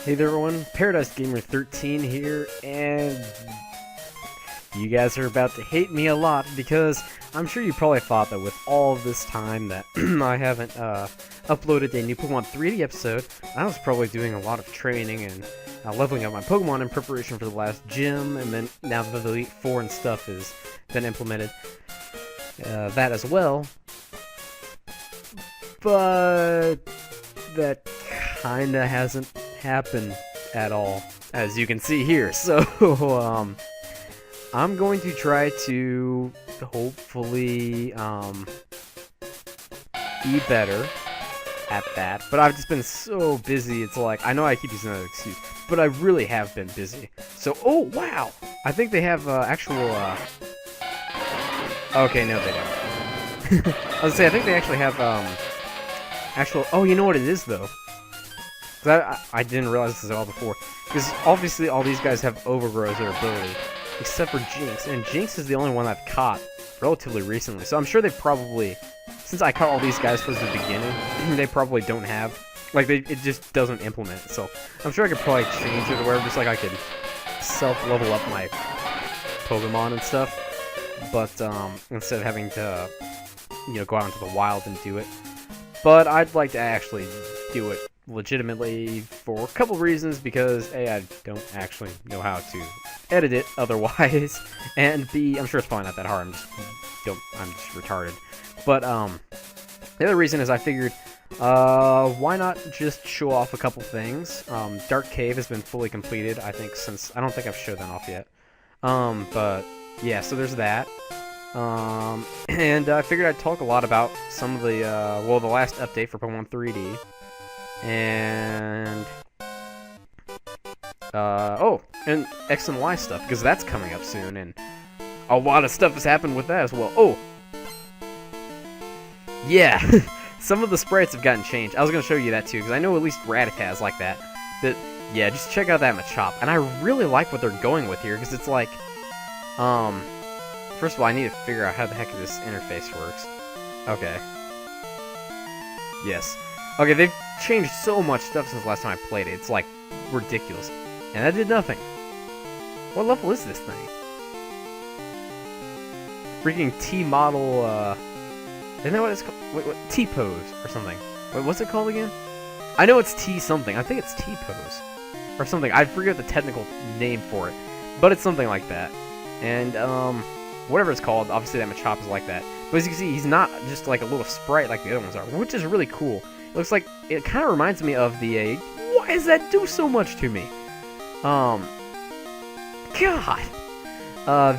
Hey there everyone, Paradise Gamer 13 here, and you guys are about to hate me a lot because I'm sure you probably thought that with all of this time that I haven't uploaded a new Pokemon 3D episode, I was probably doing a lot of training and leveling up my Pokemon in preparation for the last gym, and then now that the Elite Four and stuff has been implemented, that as well. But that kinda hasn't happened at all, as you can see here. So I'm going to try to hopefully be better at that, but I've just been so busy. It's like, I know I keep using that excuse, but I really have been busy. So, oh wow, I think they have actual okay, no they don't. I was gonna say, I think they actually have actual, oh, you know what it is though? I didn't realize this at all before. Because obviously all these guys have overgrowth their ability. Except for Jinx. And Jinx is the only one I've caught relatively recently. So I'm sure they probably, since I caught all these guys towards the beginning, they probably don't have, like, it just doesn't implement it. So I'm sure I could probably change it to where just like I could self-level up my Pokemon and stuff. But instead of having to, you know, go out into the wild and do it. But I'd like to actually do it legitimately for a couple reasons, because A, I don't actually know how to edit it otherwise, and B, I'm sure it's probably not that hard. I'm just retarded. But the other reason is I figured, why not just show off a couple things? Dark Cave has been fully completed, I think, since I don't think I've showed that off yet. But yeah, so there's that. And I figured I'd talk a lot about some of the well, the last update for Pokemon 3D. And oh, and X and Y stuff, because that's coming up soon, and a lot of stuff has happened with that as well. Oh, yeah, some of the sprites have gotten changed. I was gonna show you that too, because I know at least Rattata's like that. But yeah, just check out that Machop, and I really like what they're going with here, because it's like, first of all, I need to figure out how the heck this interface works. Okay. Yes. Okay, they've changed so much stuff since the last time I played it. It's, like, ridiculous. And that did nothing. What level is this thing? Freaking T-model, isn't that what it's called? Wait, what? T-pose or something. Wait, what's it called again? I know it's T-something. I think it's T-pose. Or something. I forget the technical name for it. But it's something like that. And, whatever it's called, obviously that Machop is like that. But as you can see, he's not just like a little sprite like the other ones are, which is really cool. It looks like, it kind of reminds me of the, why does that do so much to me? God. I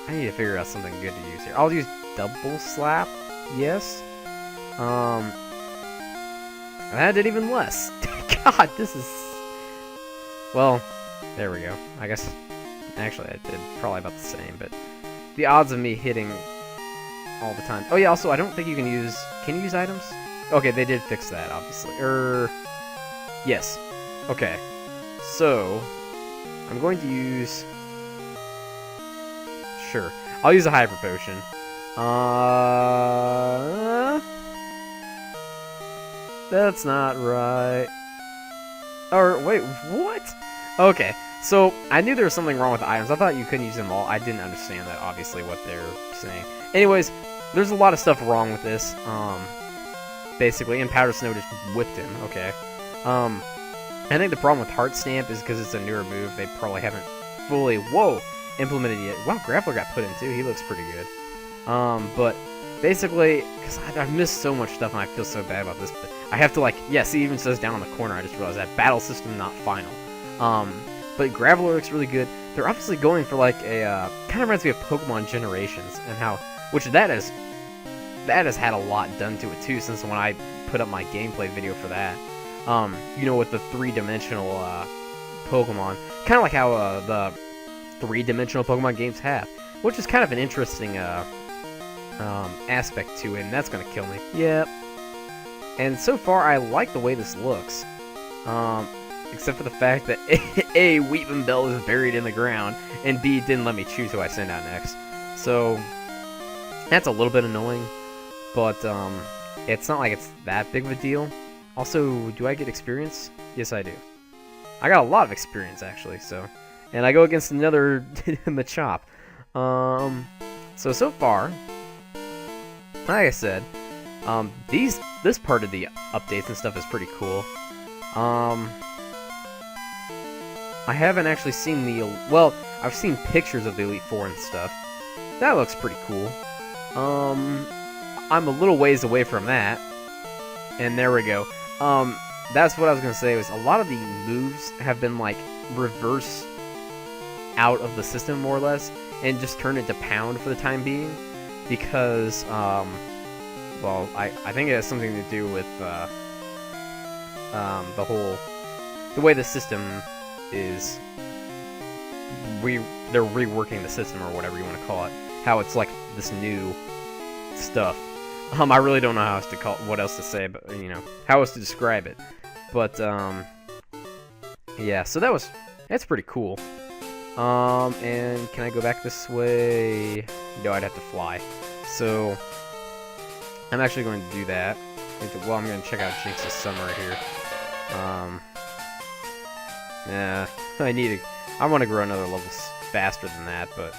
need to figure out something good to use here. I'll use Double Slap, yes. That did even less. God, this is, well, there we go. I guess, actually, I did probably about the same, but the odds of me hitting all the time. Oh yeah, also, I don't think you can you use items? Okay, they did fix that, obviously. Yes. Okay. So, I'm going to use, sure, I'll use a Hyper Potion. That's not right. Or, wait, what? Okay, so, I knew there was something wrong with the items. I thought you couldn't use them all. I didn't understand that, obviously, what they're saying. Anyways, there's a lot of stuff wrong with this, basically, and Powder Snow just whipped him, okay. I think the problem with Heart Stamp is because it's a newer move, they probably haven't fully, implemented yet. Wow, Grappler got put in too, he looks pretty good. But, basically, because I've missed so much stuff and I feel so bad about this, but I have to, like, yeah, see, it even says down in the corner, I just realized that, Battle System not final. But Graveler looks really good. They're obviously going for, like, a, kind of reminds me of Pokemon Generations, and how, which that has had a lot done to it too, since when I put up my gameplay video for that. You know, with the three-dimensional Pokemon, kind of like how the three-dimensional Pokemon games have, which is kind of an interesting aspect to it, and that's gonna kill me. Yep. And so far, I like the way this looks. Except for the fact that A, Weeping Bell is buried in the ground, and B, didn't let me choose who I send out next. So, that's a little bit annoying, but it's not like it's that big of a deal. Also, do I get experience? Yes, I do. I got a lot of experience, actually, so... And I go against another Machop. So far, like I said, this part of the updates and stuff is pretty cool. I haven't actually seen the... Well, I've seen pictures of the Elite Four and stuff. That looks pretty cool. I'm a little ways away from that. And there we go. That's what I was gonna say, was a lot of the moves have been, like, reversed out of the system, more or less, and just turned into pound for the time being. Because, well, I think it has something to do with, the way the system is... They're reworking the system, or whatever you want to call it. How it's, like, this new stuff. I really don't know how else to what else to say, but, you know, how else to describe it. But, yeah, so that's pretty cool. And can I go back this way? No, I'd have to fly. So, I'm actually going to do that. Well, I'm going to check out Jinx's summer here. Yeah, I want to grow another level faster than that, but,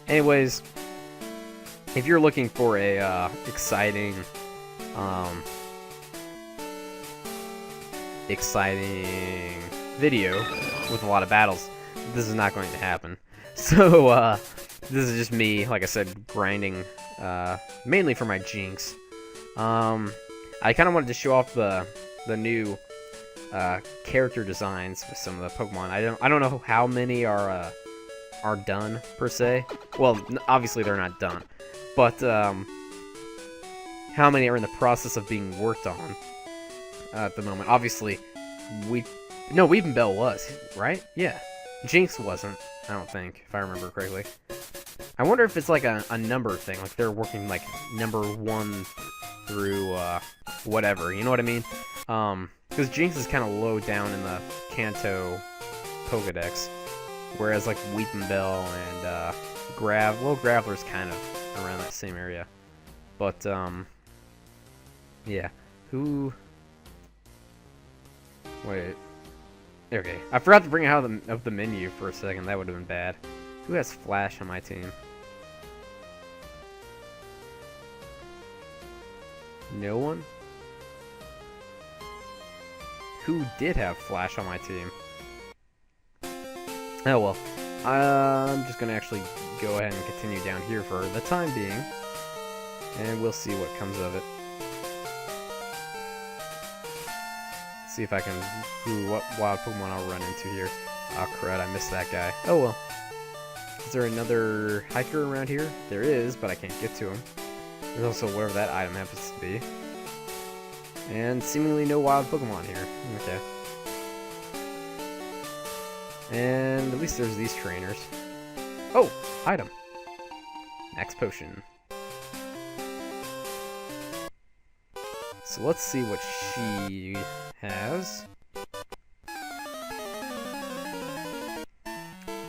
anyways, if you're looking for a, exciting video with a lot of battles, this is not going to happen. So, this is just me, like I said, grinding, mainly for my Jinx. I kind of wanted to show off the new, character designs with some of the Pokemon. I don't know how many are done, per se. Well, obviously they're not done. But, how many are in the process of being worked on at the moment? Obviously, Weepinbell was, right? Yeah. Jinx wasn't, I don't think, if I remember correctly. I wonder if it's like a number thing, like they're working like number 1 through, whatever, you know what I mean? Because Jinx is kind of low down in the Kanto Pokedex, whereas like Weepinbell and, Graveler's kind of around that same area. But, yeah. Wait. Okay. I forgot to bring it out of the menu for a second. That would have been bad. Who has Flash on my team? No one? Who did have Flash on my team? Oh well. I'm just gonna actually go ahead and continue down here for the time being. And we'll see what comes of it. See if I can... what wild Pokemon I'll run into here. Oh crud, I missed that guy. Oh well. Is there another hiker around here? There is, but I can't get to him. There's also wherever that item happens to be. And seemingly no wild Pokemon here. Okay. And at least there's these trainers. Oh! Item! Max Potion. So let's see what she has.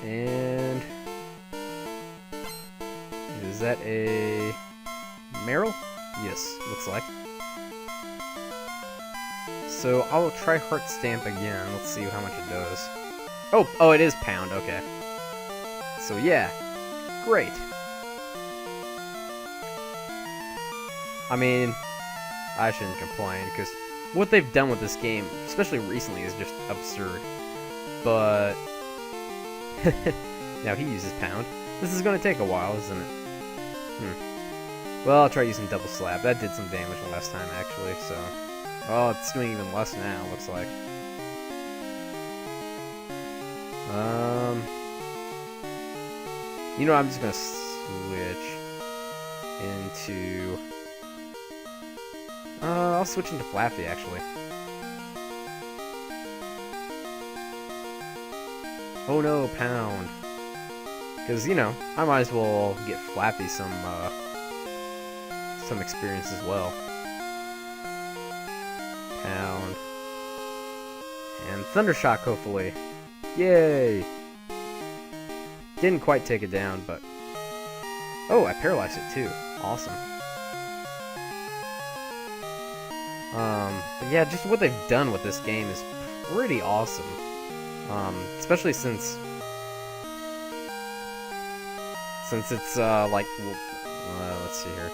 And... is that a... Meryl? Yes, looks like. So I'll try Heart Stamp again. Let's see how much it does. Oh, it is Pound, okay. So yeah, great. I mean, I shouldn't complain, because what they've done with this game, especially recently, is just absurd. But... now he uses Pound. This is going to take a while, isn't it? Well, I'll try using Double Slap. That did some damage last time, actually, so... oh, it's doing even less now, looks like. You know, I'm just gonna switch into... I'll switch into Flappy, actually. Oh no, Pound. Because, you know, I might as well get Flappy some experience as well. Pound. And Thundershock, hopefully. Yay! Didn't quite take it down, but... oh, I paralyzed it too. Awesome. But yeah, just what they've done with this game is pretty awesome. Especially since it's like, let's see here,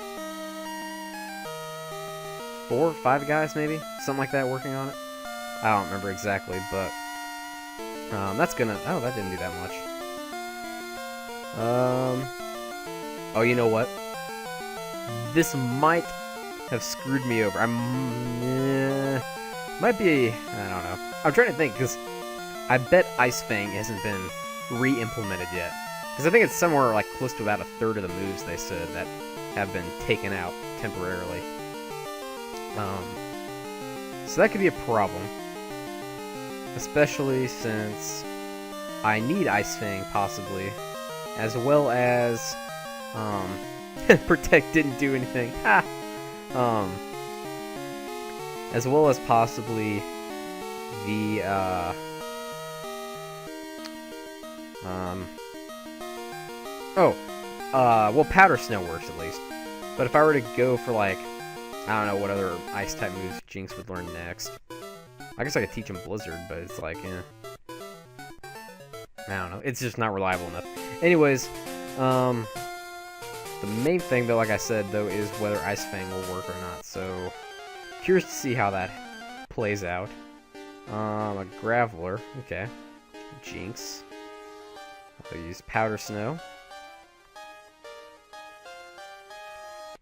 4 or 5 guys maybe, something like that, working on it. I don't remember exactly, but that's gonna. Oh, that didn't do that much. Oh, you know what? This might have screwed me over. Might be. I don't know. I'm trying to think because I bet Ice Fang hasn't been re-implemented yet. Because I think it's somewhere like close to about 1/3 of the moves they said that have been taken out temporarily. So that could be a problem, especially since I need Ice Fang possibly, as well as Protect didn't do anything. Ha! As well as possibly the well, Powder Snow works at least. But if I were to go for like, I don't know what other ice type moves Jinx would learn next. I guess I could teach him Blizzard, but it's like, I don't know. It's just not reliable enough. Anyways, the main thing though, like I said though, is whether Ice Fang will work or not. So curious to see how that plays out. A Graveler, okay. Jinx. I'll use Powder Snow.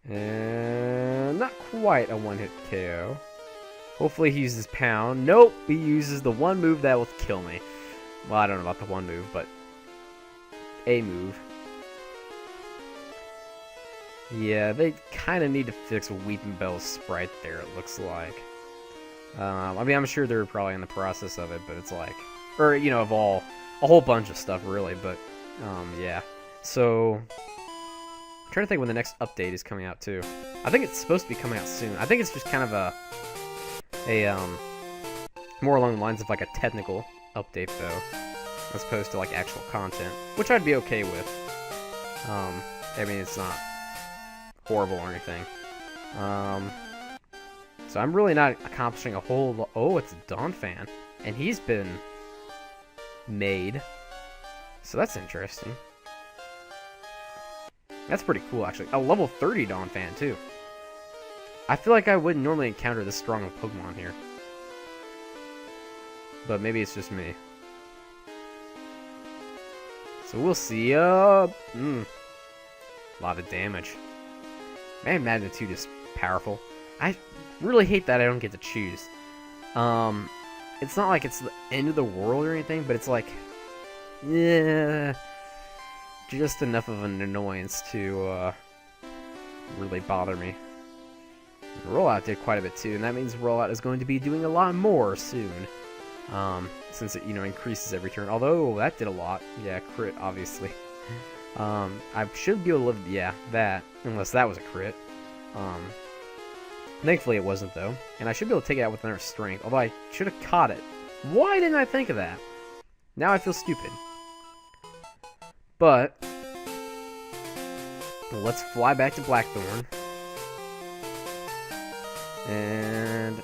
And not quite a one-hit KO. Hopefully he uses Pound. Nope, he uses the one move that will kill me. Well, I don't know about the one move, but a move. Yeah, they kind of need to fix Weepinbell's sprite there, it looks like. I mean, I'm sure they're probably in the process of it, but it's like... Or, you know, of a whole bunch of stuff, really, but, yeah. So... I'm trying to think when the next update is coming out, too. I think it's supposed to be coming out soon. I think it's just kind of a more along the lines of, like, a technical update, though, as opposed to, like, actual content, which I'd be okay with. I mean, it's not horrible or anything. So I'm really not accomplishing a whole lot. Oh, it's a Donphan. And he's been made. So that's interesting. That's pretty cool, actually. A level 30 Donphan, too. I feel like I wouldn't normally encounter this strong of a Pokemon here. But maybe it's just me. So we'll see. A lot of damage. Man, Magnitude is powerful. I really hate that I don't get to choose. It's not like it's the end of the world or anything, but it's like, yeah, just enough of an annoyance to really bother me. Rollout did quite a bit too, and that means Rollout is going to be doing a lot more soon. Since it, you know, increases every turn. Although that did a lot. Yeah, crit, obviously. I should be able to live, yeah, that, unless that was a crit. Thankfully it wasn't, though. And I should be able to take it out with another strength, although I should have caught it. Why didn't I think of that? Now I feel stupid. But, let's fly back to Blackthorn. And,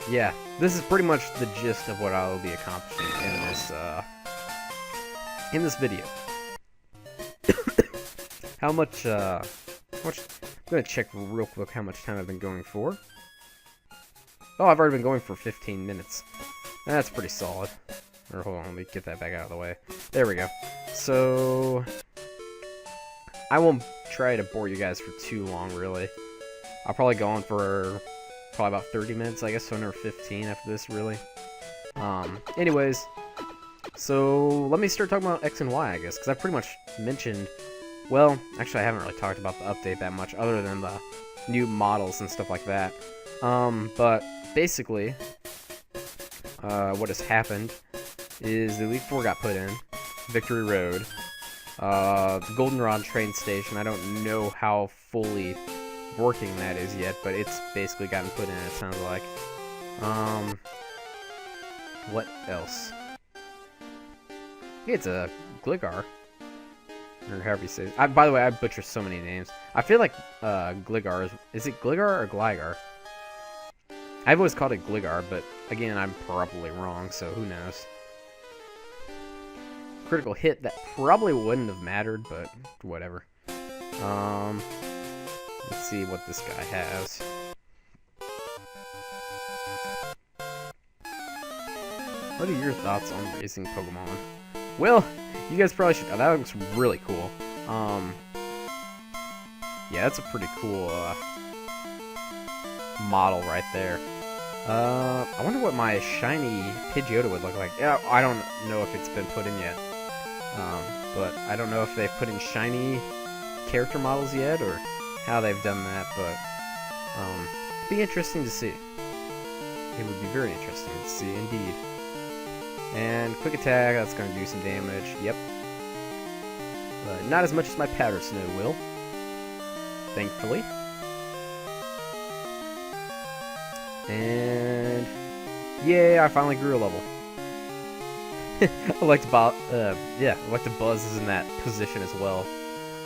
yeah, this is pretty much the gist of what I will be accomplishing in this video. How much, I'm gonna check real quick how much time I've been going for. Oh, I've already been going for 15 minutes. That's pretty solid. Or hold on, let me get that back out of the way. There we go. So, I won't try to bore you guys for too long, really. I'll probably go on for probably about 30 minutes, I guess, so another 15 after this, really. Anyways, so let me start talking about X and Y, I guess, because I pretty much mentioned... Well, actually, I haven't really talked about the update that much, other than the new models and stuff like that. But basically, what has happened is the Elite Four got put in, Victory Road, the Goldenrod train station. I don't know how fully working that is yet, but it's basically gotten put in, it sounds like. What else? It's a Gligar. Or however you say it. By the way, I butcher so many names. I feel like Gligar is it Gligar or Gligar? I've always called it Gligar, but again, I'm probably wrong, so who knows. Critical hit, that probably wouldn't have mattered, but whatever. Let's see what this guy has. What are your thoughts on raising Pokemon? Well, you guys probably should. Oh, that looks really cool. Yeah, that's a pretty cool model right there. I wonder what my shiny Pidgeotto would look like. Yeah, I don't know if it's been put in yet. But I don't know if they've put in shiny character models yet, or how they've done that, but it'd be interesting to see. It would be very interesting to see, indeed. And quick attack, that's going to do some damage. Yep. But not as much as my Powder Snow will, thankfully. And yeah, I finally grew a level. I like to Buzz is in that position as well.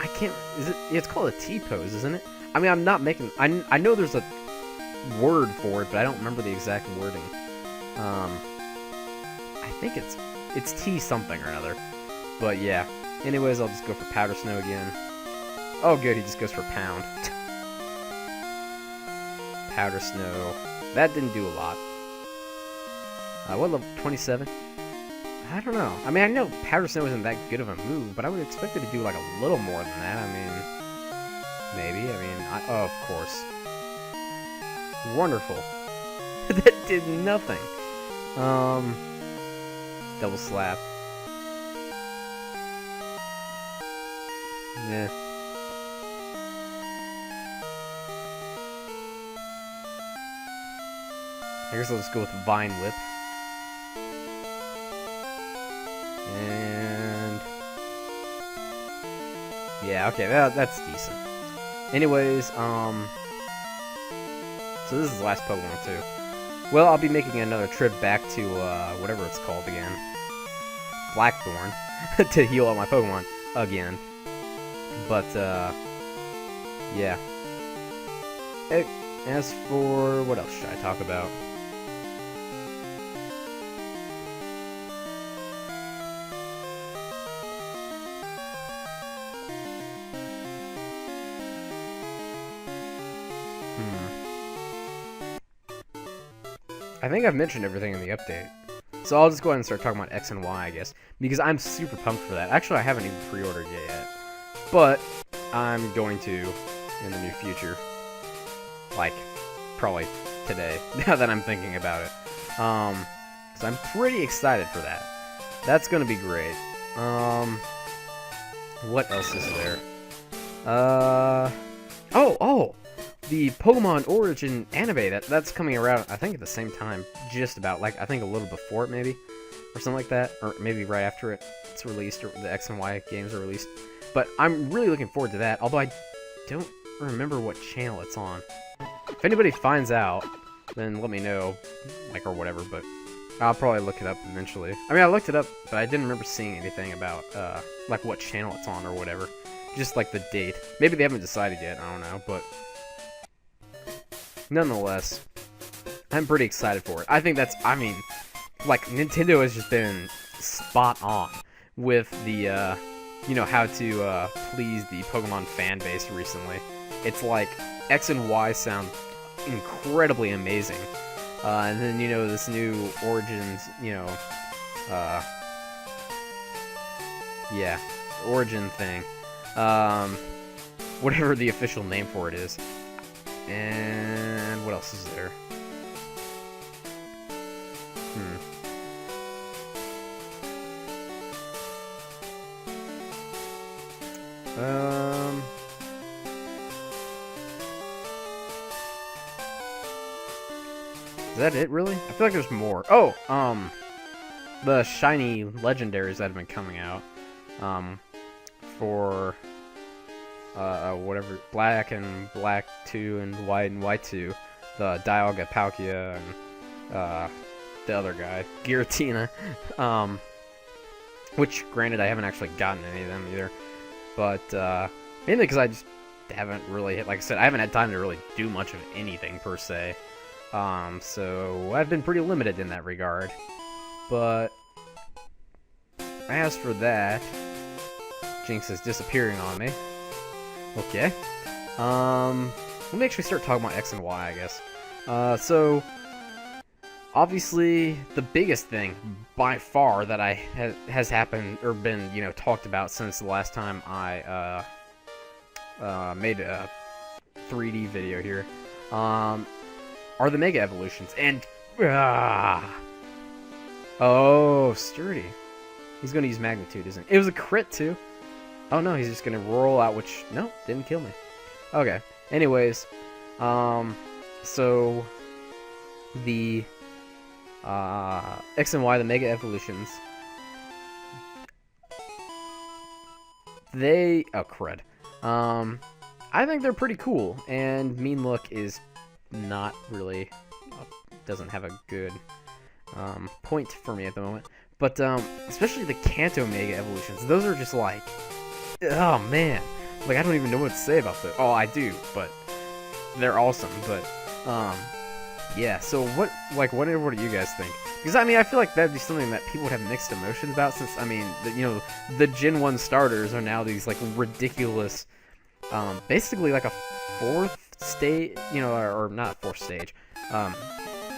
I can't. Is it? Yeah, it's called a T-pose, isn't it? I mean, I'm not making. I know there's a word for it, but I don't remember the exact wording. I think it's T something or another. But yeah. Anyways, I'll just go for Powder Snow again. Oh, good. He just goes for Pound. Powder Snow. That didn't do a lot. What level? 27. I don't know. I mean, I know Powder Snow isn't that good of a move, but I would expect it to do like a little more than that. I mean, maybe. I mean, oh, of course. Wonderful. That did nothing. Double slap. Yeah. I guess I'll just go with Vine Whip. And yeah, okay, that's decent. Anyways, so this is the last Pokemon too. Well, I'll be making another trip back to whatever it's called again, Blackthorn, to heal all my Pokemon again. But yeah. As for what else should I talk about? I think I've mentioned everything in the update. So I'll just go ahead and start talking about X and Y, I guess. Because I'm super pumped for that. Actually, I haven't even pre-ordered it yet. But I'm going to in the near future. Like, probably today, now that I'm thinking about it. So I'm pretty excited for that. That's going to be great. What else is there? Oh! The Pokemon Origin anime, that's coming around, I think, at the same time. Just about, like, I think a little before it, maybe. Or something like that. Or maybe right after it's released, or the X and Y games are released. But I'm really looking forward to that, although I don't remember what channel it's on. If anybody finds out, then let me know, like, or whatever, but I'll probably look it up eventually. I mean, I looked it up, but I didn't remember seeing anything about, like, what channel it's on or whatever. Just, like, the date. Maybe they haven't decided yet, I don't know, but nonetheless, I'm pretty excited for it. I think that's, I mean, like, Nintendo has just been spot on with the, you know, how to please the Pokemon fan base recently. It's like X and Y sound incredibly amazing. And then, you know, this new Origins, you know, yeah, Origin thing. Whatever the official name for it is. And what else is there? Is that it, really? I feel like there's more. Oh, the shiny legendaries that have been coming out, for, whatever, Black and Black 2 and White 2, the Dialga, Palkia, and, the other guy, Giratina, which, granted, I haven't actually gotten any of them either, but, mainly because I just haven't really, like I said, I haven't had time to really do much of anything, per se. So I've been pretty limited in that regard. But as for that, Jinx is disappearing on me. Okay. Let me actually start talking about X and Y, I guess. So obviously the biggest thing by far that has happened or been, you know, talked about since the last time I made a 3D video here, are the Mega Evolutions. And oh, Sturdy. He's gonna use Magnitude, isn't he? It was a crit too. Oh no, he's just gonna roll out, which no, didn't kill me. Okay. Anyways, so the X and Y, the Mega Evolutions, they crud. I think they're pretty cool, and Mean Look is not really doesn't have a good point for me at the moment. But especially the Kanto Mega Evolutions, those are just like, oh man, like I don't even know what to say about them. Oh, I do, but they're awesome. But yeah. So what do you guys think? Because I mean, I feel like that'd be something that people would have mixed emotions about. Since I mean, the Gen 1 starters are now these like ridiculous, basically like a fourth stage, or not fourth stage,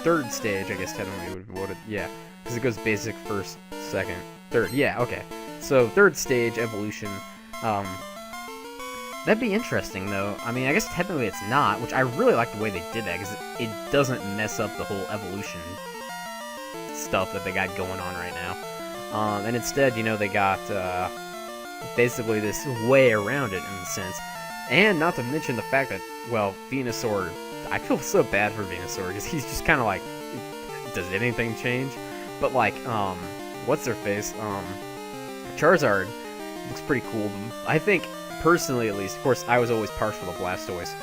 third stage, I guess technically would yeah, because it goes basic, first, second, third. Yeah, okay. So third stage evolution. That'd be interesting, though. I mean, I guess technically it's not, which I really like the way they did that, because it doesn't mess up the whole evolution stuff that they got going on right now. And instead, they got basically this way around it in a sense. And not to mention the fact that, well, Venusaur, I feel so bad for Venusaur, because he's just kind of like, does anything change? But like, what's their face? Charizard looks pretty cool. I think, personally at least, of course, I was always partial to Blastoise,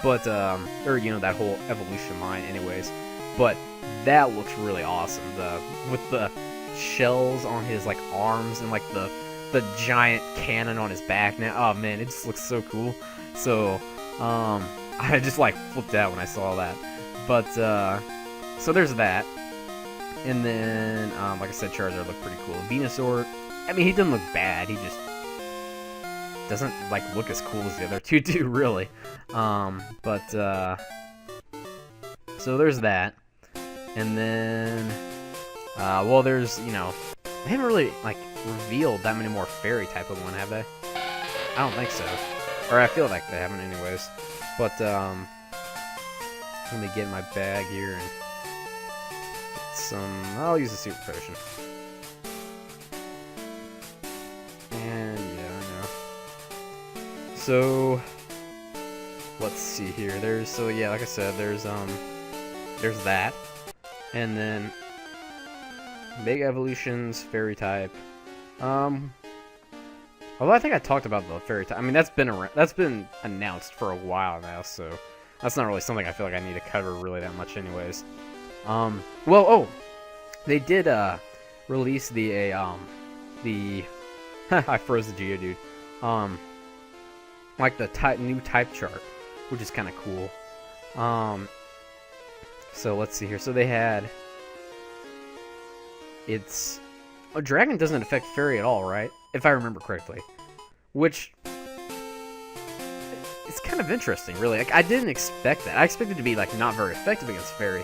but, or, that whole evolution line anyways, but that looks really awesome, with the shells on his, like, arms, and, like, the giant cannon on his back now. Oh, man, it just looks so cool. So, I just, like, flipped out when I saw that. But, so there's that. And then, like I said, Charizard looked pretty cool. Venusaur, I mean, he doesn't look bad, he just doesn't, like, look as cool as the other two do, really. So there's that. And then, well, there's, they haven't really, like, revealed that many more fairy type of one, have they? I don't think so. Or I feel like they haven't anyways. But, let me get my bag here and get some, I'll use a super potion. And, yeah, I know. So, let's see here. Yeah, like I said, there's that. And then, Mega Evolutions, Fairy type. Although I think I talked about the Fairy type. I mean, that's been announced for a while now, so that's not really something I feel like I need to cover really that much anyways. They did, release the I froze the Geodude. Like the new type chart, which is kind of cool. So let's see here. So they had, a dragon doesn't affect fairy at all, right? If I remember correctly. Which, it's kind of interesting, really. Like, I didn't expect that. I expected it to be, like, not very effective against fairy.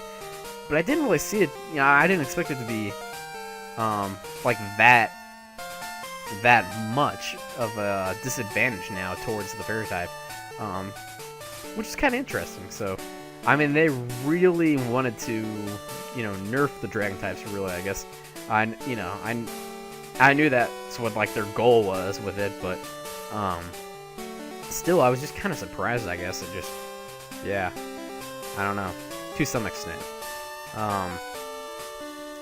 But I didn't really see it, I didn't expect it to be, like, that much of a disadvantage now towards the fairy type. Which is kind of interesting, so, I mean, they really wanted to, nerf the dragon types, really, I guess. I knew that's what, like, their goal was with it, but, still, I was just kind of surprised, I guess. It just, yeah, I don't know, to some extent.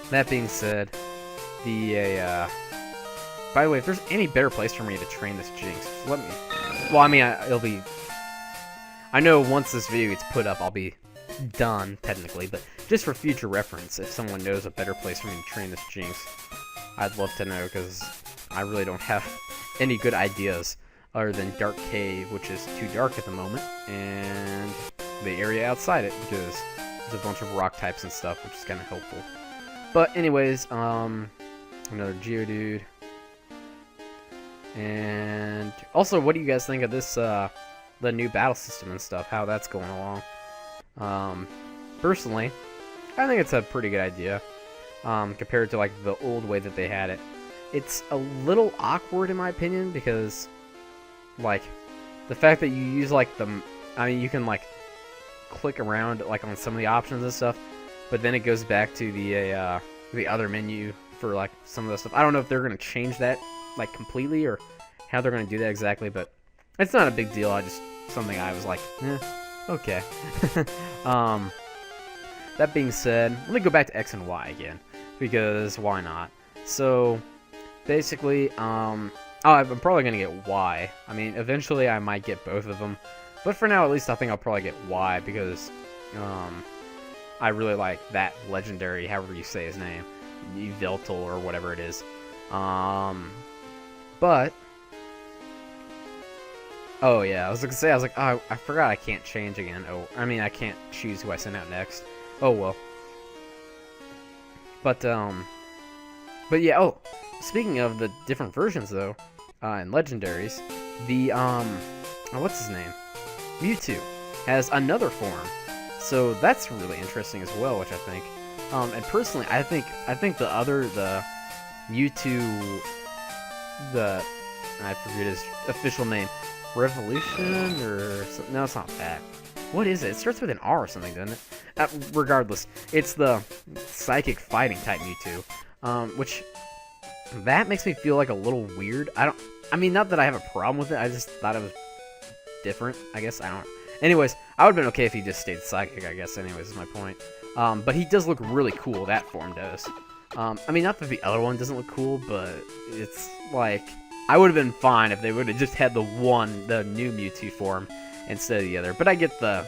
That being said, by the way, if there's any better place for me to train this Jinx, let me, well, I mean, I know once this video gets put up, I'll be done, technically, but just for future reference, if someone knows a better place for me to train this Jinx, I'd love to know, because I really don't have any good ideas other than Dark Cave, which is too dark at the moment, and the area outside it, because there's a bunch of rock types and stuff, which is kind of helpful. But anyways, another Geodude. And also, what do you guys think of this, the new battle system and stuff, how that's going along? Personally, I think it's a pretty good idea, compared to, like, the old way that they had it. It's a little awkward, in my opinion, because, like, the fact that you use, like, I mean, you can, like, click around, like, on some of the options and stuff, but then it goes back to the other menu for, like, some of the stuff. I don't know if they're going to change that, like, completely, or how they're going to do that exactly, but it's not a big deal. Something I was like, okay. That being said, let me go back to X and Y again, because why not? So, basically, I'm probably going to get Y. I mean, eventually I might get both of them, but for now, at least, I think I'll probably get Y, because, I really like that legendary, however you say his name, Yveltal, or whatever it is. But, oh yeah, I was gonna say, oh, I forgot I can't change again. Oh, I mean, I can't choose who I send out next. Oh well. But yeah, oh, speaking of the different versions though, and legendaries, the, what's his name? Mewtwo has another form. So that's really interesting as well, which I think. And personally, I think the Mewtwo, I forget his official name, Revolution, or something. No, it's not that. What is it? It starts with an R or something, doesn't it? Regardless, it's the Psychic Fighting type Mewtwo, which that makes me feel like a little weird. I mean, not that I have a problem with it. I just thought it was different. I guess I don't. Anyways, I would have been okay if he just stayed Psychic. I guess. Anyways, is my point. But he does look really cool. That form does. I mean, not that the other one doesn't look cool, but it's like, I would have been fine if they would have just had the new Mewtwo form instead of the other. But I get the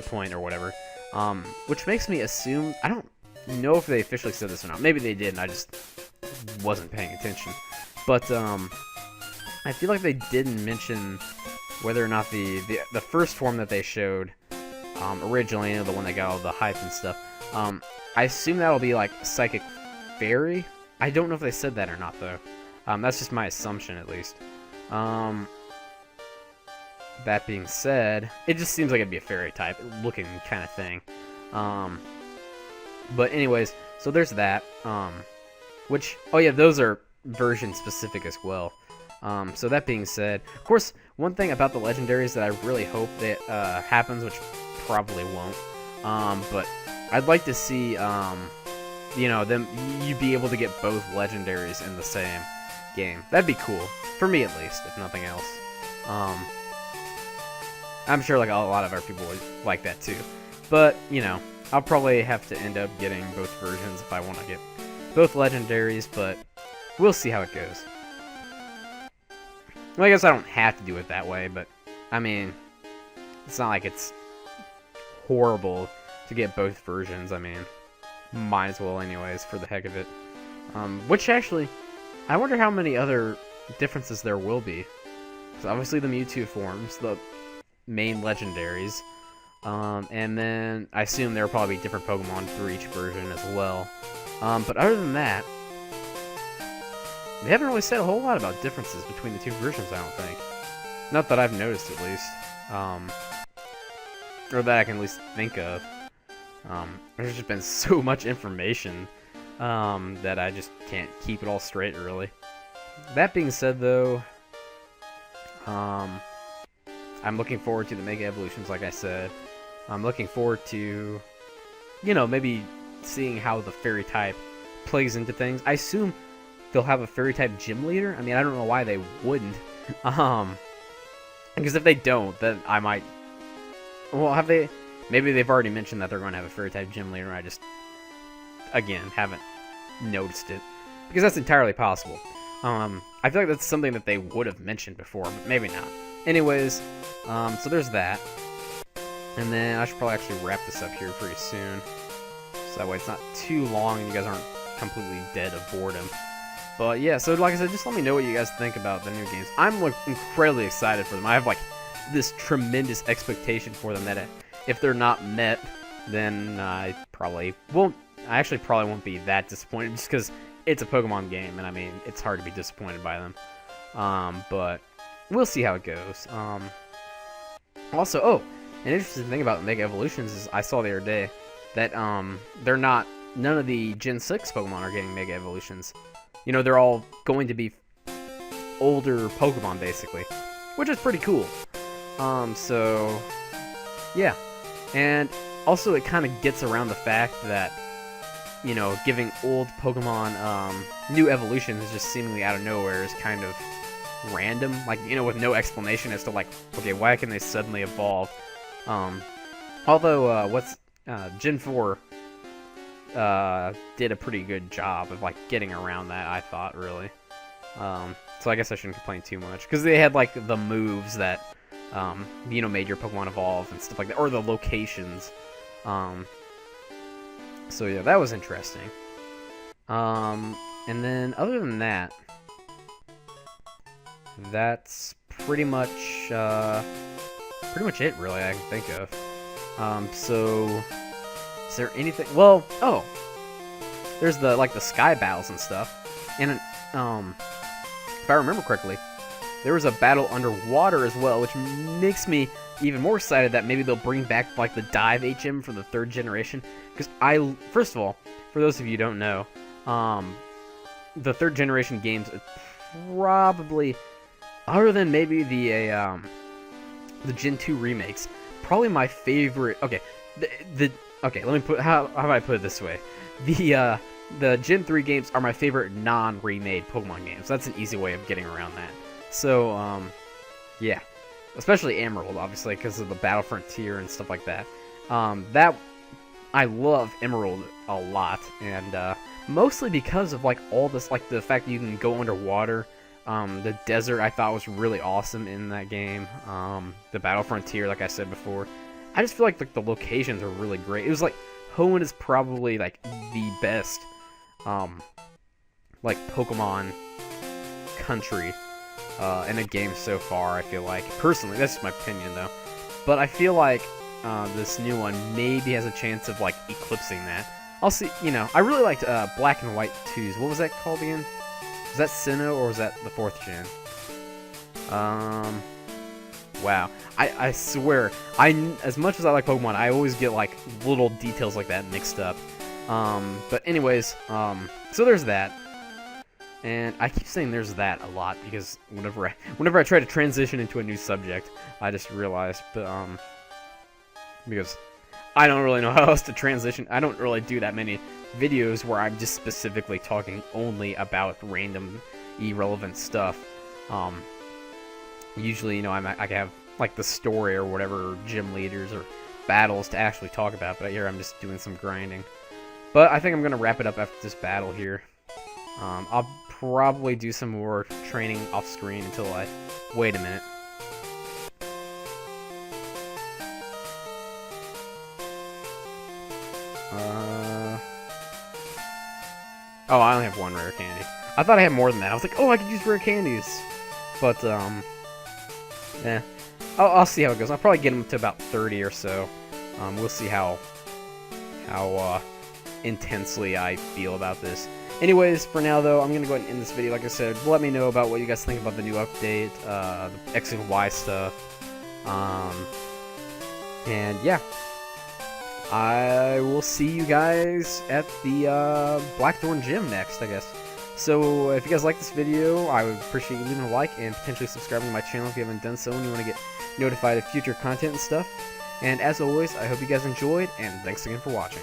point or whatever. Which makes me assume, I don't know if they officially said this or not. Maybe they did, and I just wasn't paying attention. But I feel like they didn't mention whether or not the first form that they showed originally, you know, the one that got all the hype and stuff. I assume that'll be like Psychic Fairy. I don't know if they said that or not though. That's just my assumption at least. That being said, it just seems like it'd be a fairy type looking kind of thing. But anyways, so there's that. Which, oh yeah, those are version specific as well. So that being said, of course, one thing about the legendaries that I really hope that happens, which probably won't, but I'd like to see, you know, you be able to get both legendaries in the same game. That'd be cool, for me at least, if nothing else. I'm sure like a lot of our people would like that too, but you know, I'll probably have to end up getting both versions if I want to get both legendaries, but we'll see how it goes. Well, I guess I don't have to do it that way, but I mean, it's not like it's horrible to get both versions. I mean, might as well anyways, for the heck of it. Which actually, I wonder how many other differences there will be. So obviously the Mewtwo forms, the main legendaries, and then I assume there will probably be different Pokemon for each version as well. But other than that, they haven't really said a whole lot about differences between the two versions, I don't think. Not that I've noticed, at least. Or that I can at least think of. There's just been so much information that I just can't keep it all straight, really. That being said, though, I'm looking forward to the Mega Evolutions, like I said. I'm looking forward to, you know, maybe seeing how the Fairy type plays into things. I assume they'll have a Fairy type gym leader. I mean, I don't know why they wouldn't. Because if they don't, then I might... Well, have they... Maybe they've already mentioned that they're going to have a Fairy type gym leader, and I just, again, haven't noticed it. Because that's entirely possible. I feel like that's something that they would have mentioned before, but maybe not. Anyways, so there's that. And then I should probably actually wrap this up here pretty soon. So that way it's not too long and you guys aren't completely dead of boredom. But yeah, so like I said, just let me know what you guys think about the new games. I'm like incredibly excited for them. I have like this tremendous expectation for them that if they're not met, then I probably won't. I actually probably won't be that disappointed just because it's a Pokemon game, and I mean, it's hard to be disappointed by them. But we'll see how it goes. Also, oh, an interesting thing about Mega Evolutions is I saw the other day that none of the Gen 6 Pokemon are getting Mega Evolutions. You know, they're all going to be older Pokemon, basically, which is pretty cool. So, yeah. And also, it kind of gets around the fact that, you know, giving old Pokemon new evolutions just seemingly out of nowhere is kind of random. Like, you know, with no explanation as to, like, okay, why can they suddenly evolve? Although, Gen 4 did a pretty good job of, like, getting around that, I thought, really. So I guess I shouldn't complain too much, because they had, like, the moves that, you know, made your Pokemon evolve and stuff like that, or the locations. So yeah, that was interesting. And then, other than that, that's pretty much it, really, I can think of. So, is there anything? Well, oh, there's the sky battles and stuff, and if I remember correctly, there was a battle underwater as well, which makes me even more excited that maybe they'll bring back like the dive HM for the 3rd generation. Because first of all, for those of you who don't know, the 3rd generation games probably, other than maybe the Gen 2 remakes, probably my favorite. Okay, okay, let me put how do I put it this way? The Gen 3 games are my favorite non-remade Pokemon games. That's an easy way of getting around that. So, yeah. Especially Emerald, obviously, because of the Battle Frontier and stuff like that. I love Emerald a lot, and mostly because of, like, all this, like, the fact that you can go underwater. The desert I thought was really awesome in that game. The Battle Frontier, like I said before. I just feel like the locations are really great. It was like, Hoenn is probably, like, the best, like, Pokemon country in a game so far, I feel like. Personally, that's my opinion, though. But I feel like this new one maybe has a chance of, like, eclipsing that. I'll see, you know, I really liked Black and White 2's. What was that called again? Was that Sinnoh, or was that the 4th gen? Wow. I swear, as much as I like Pokemon, I always get, like, little details like that mixed up. But anyways, so there's that. And I keep saying there's that a lot, because whenever I try to transition into a new subject, I just realized, but, because I don't really know how else to transition. I don't really do that many videos where I'm just specifically talking only about random, irrelevant stuff. Usually, you know, I have, like, the story or whatever, gym leaders or battles to actually talk about, but here I'm just doing some grinding. But I think I'm going to wrap it up after this battle here. I'll probably do some more training off screen until I... Wait a minute. Oh, I only have 1 rare candy. I thought I had more than that. I was like, oh, I could use rare candies. But, yeah. I'll see how it goes. I'll probably get them to about 30 or so. We'll see how intensely I feel about this. Anyways, for now, though, I'm going to go ahead and end this video. Like I said, let me know about what you guys think about the new update, the X and Y stuff. And, yeah. I will see you guys at the Blackthorn Gym next, I guess. So, if you guys like this video, I would appreciate you leaving a like and potentially subscribing to my channel if you haven't done so and you want to get notified of future content and stuff. And as always, I hope you guys enjoyed, and thanks again for watching.